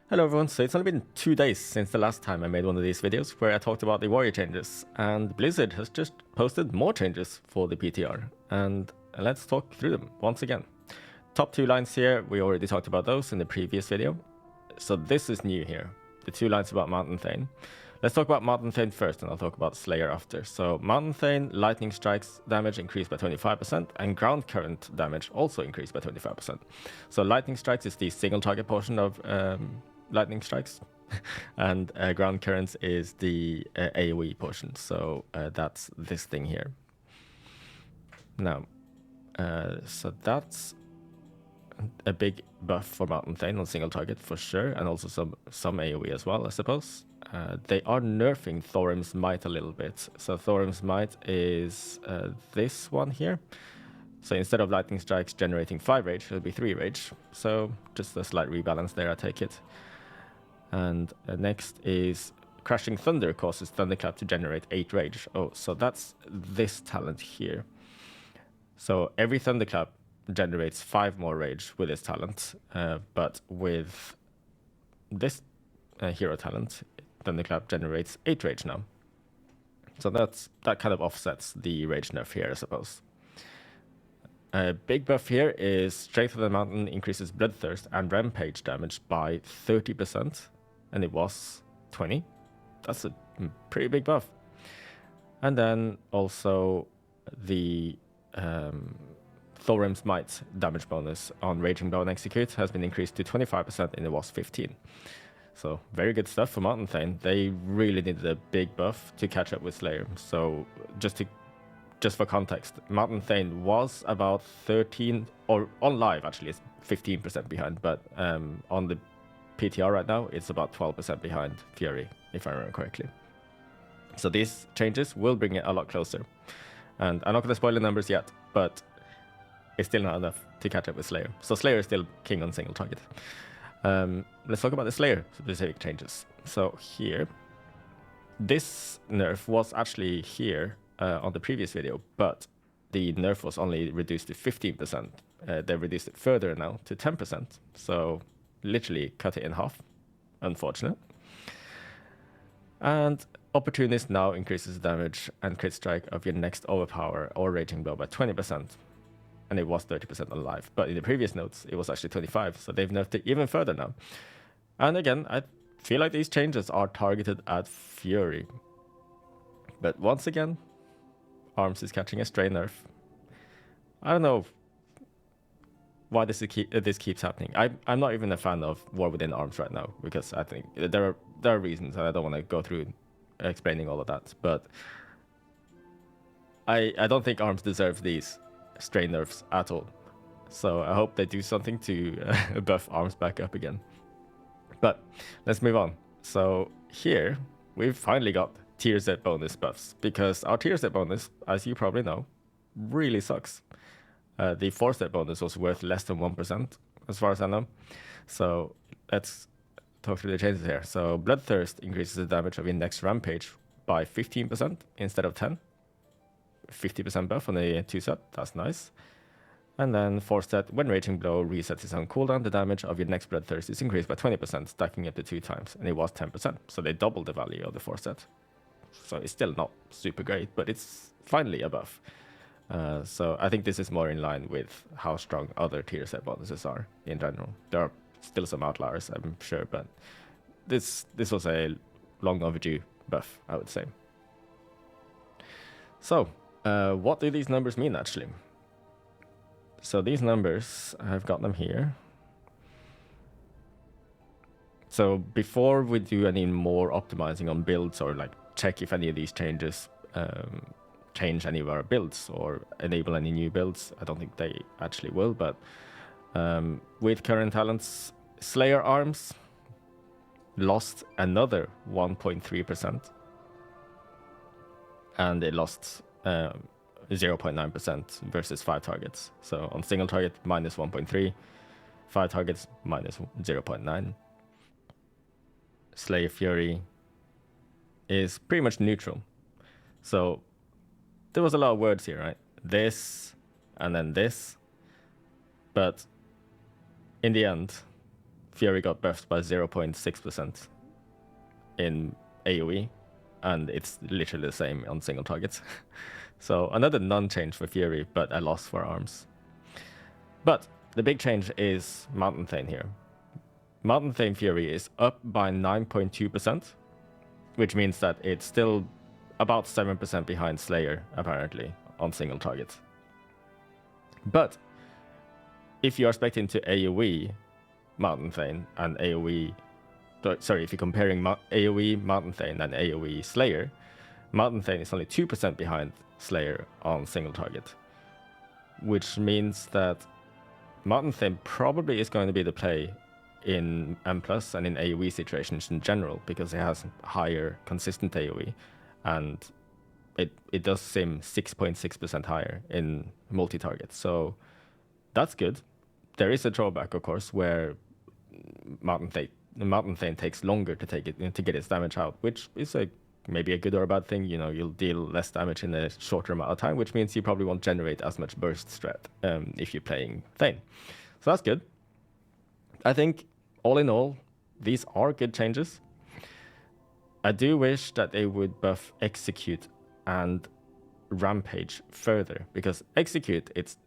Hello everyone, so it's only been 2 days since the last time I made one of these videos where I talked about the warrior changes, and Blizzard has just posted more changes for the PTR, and let's talk through them once again. Top 2 lines here, we already talked about those in the previous video, so this is new here, the 2 lines about Mountain Thane. Let's talk about Mountain Thane first, and I'll talk about Slayer after. So Mountain Thane, lightning strikes damage increased by 25%, and ground current damage also increased by 25%. So lightning strikes is the single target portion of lightning strikes, and ground currents is the AoE portion. So that's this thing here. Now, so that's a big buff for Mountain Thane on single target for sure, and also some AoE as well, I suppose. They are nerfing Thorim's Might a little bit. So Thorim's Might is this one here. So instead of lightning strikes generating 5 rage, it'll be 3 rage. So just a slight rebalance there, I take it. And next is Crashing Thunder causes Thunderclap to generate 8 rage. Oh, so that's this talent here. So every Thunderclap generates 5 more rage with this talent, but with this hero talent, Thunderclap generates 8 rage now. So that kind of offsets the rage nerf here, I suppose. A big buff here is Strength of the Mountain increases Bloodthirst and Rampage damage by 30%, and it was 20. That's a pretty big buff. And then also the Thorim's Might damage bonus on Raging Blow and Execute has been increased to 25%, and it was 15. So very good stuff for Mountain Thane. They really needed a big buff to catch up with Slayer. So just for context, Mountain Thane was about 13, or on live actually it's 15% behind, but on the PTR right now it's about 12% behind Fury, if I remember correctly. So these changes will bring it a lot closer. And I'm not going to spoil the numbers yet, but it's still not enough to catch up with Slayer. So Slayer is still king on single target. Let's talk about the Slayer specific changes. So here, this nerf was actually here on the previous video, but the nerf was only reduced to 15%. They reduced it further now to 10%. So literally cut it in half. Unfortunate. And Opportunist now increases damage and crit strike of your next overpower or raging blow by 20%. And it was 30% on live. But in the previous notes, it was actually 25%. So they've nerfed it even further now. And again, I feel like these changes are targeted at Fury. But once again, Arms is catching a stray nerf. I don't know why this keeps happening. I'm not even a fan of War Within Arms right now, because I think there are reasons, and I don't want to go through explaining all of that. But I don't think Arms deserves these stray nerfs at all. So I hope they do something to buff Arms back up again. But let's move on. So here we've finally got tier Z bonus buffs, because our tier Z bonus, as you probably know, really sucks. The 4-step bonus was worth less than 1%, as far as I know. So let's talk through the changes here. So Bloodthirst increases the damage of your next Rampage by 15% instead of 10. 50% buff on the 2-set, that's nice. And then 4-step, when Raging Blow resets its own cooldown, the damage of your next Bloodthirst is increased by 20%, stacking up to 2 times, and it was 10%. So they doubled the value of the 4-step. So it's still not super great, but it's finally a buff. So I think this is more in line with how strong other tier set bonuses are in general. There are still some outliers, I'm sure, but this was a long overdue buff, I would say. So what do these numbers mean actually? So these numbers, I've got them here. So before we do any more optimizing on builds, or like check if any of these changes change any of our builds or enable any new builds, I don't think they actually will, but with current talents, Slayer Arms lost another 1.3%, and it lost 0.9% versus 5 targets. So on single target, minus 1.3, 5 targets, minus 0.9. Slayer Fury is pretty much neutral. So there was a lot of words here, right? This, and then this. But in the end, Fury got buffed by 0.6% in AoE, and it's literally the same on single targets. So another non-change for Fury, but a loss for arms. But the big change is Mountain Thane here. Mountain Thane Fury is up by 9.2%, which means that it's still about 7% behind Slayer, apparently, on single targets. But if you are expecting to AoE Mountain Thane and AoE... Sorry, if you're comparing AoE Mountain Thane and AoE Slayer, Mountain Thane is only 2% behind Slayer on single target, which means that Mountain Thane probably is going to be the play in M+ and in AoE situations in general, because it has higher consistent AoE, and it does seem 6.6% higher in multi-target. So that's good. There is a drawback, of course, where Mountain Thane takes longer to get its damage out, which is maybe a good or a bad thing. You'll deal less damage in a shorter amount of time, which means you probably won't generate as much burst strat if you're playing Thane. So that's good. I think all in all, these are good changes. I do wish that they would buff Execute and Rampage further, because Execute, it's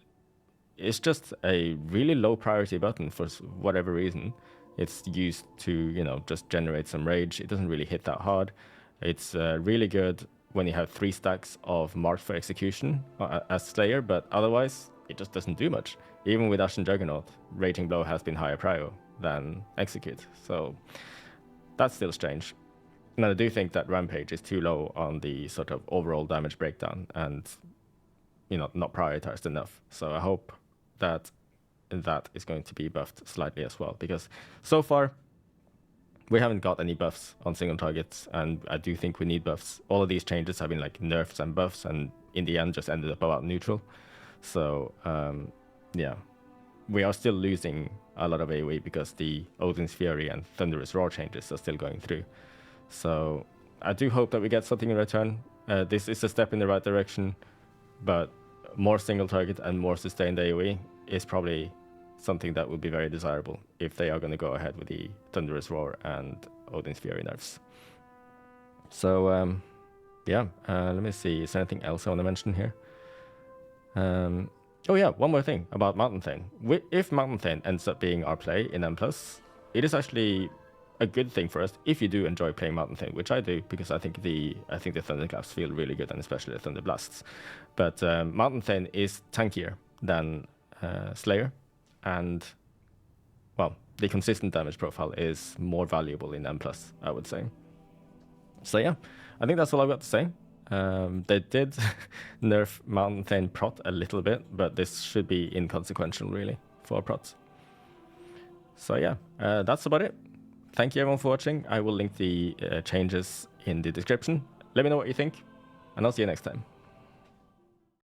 just a really low priority button for whatever reason. It's used to, just generate some rage. It doesn't really hit that hard. It's really good when you have 3 stacks of marked for execution as Slayer, but otherwise it just doesn't do much. Even with Ashen Juggernaut, Raging Blow has been higher prio than Execute, so that's still strange. And I do think that Rampage is too low on the sort of overall damage breakdown and, not prioritized enough. So I hope that is going to be buffed slightly as well, because so far we haven't got any buffs on single targets, and I do think we need buffs. All of these changes have been like nerfs and buffs, and in the end just ended up about neutral. So yeah, we are still losing a lot of AoE because the Odin's Fury and Thunderous Roar changes are still going through. So I do hope that we get something in return. This is a step in the right direction, but more single target and more sustained AoE is probably something that would be very desirable if they are going to go ahead with the Thunderous Roar and Odin's Fury nerfs. So yeah, let me see, is there anything else I want to mention here? Oh yeah, one more thing about Mountain Thane. If Mountain Thane ends up being our play in M+, it is actually a good thing for us if you do enjoy playing Mountain Thane, which I do, because I think the Thunderclaps feel really good, and especially the Thunder Blasts. But Mountain Thane is tankier than Slayer, and well, the consistent damage profile is more valuable in M+, I would say. So yeah, I think that's all I've got to say. They did nerf Mountain Thane prot a little bit, but this should be inconsequential really for prots. So yeah, that's about it. Thank you everyone for watching. I will link the changes in the description. Let me know what you think, and I'll see you next time.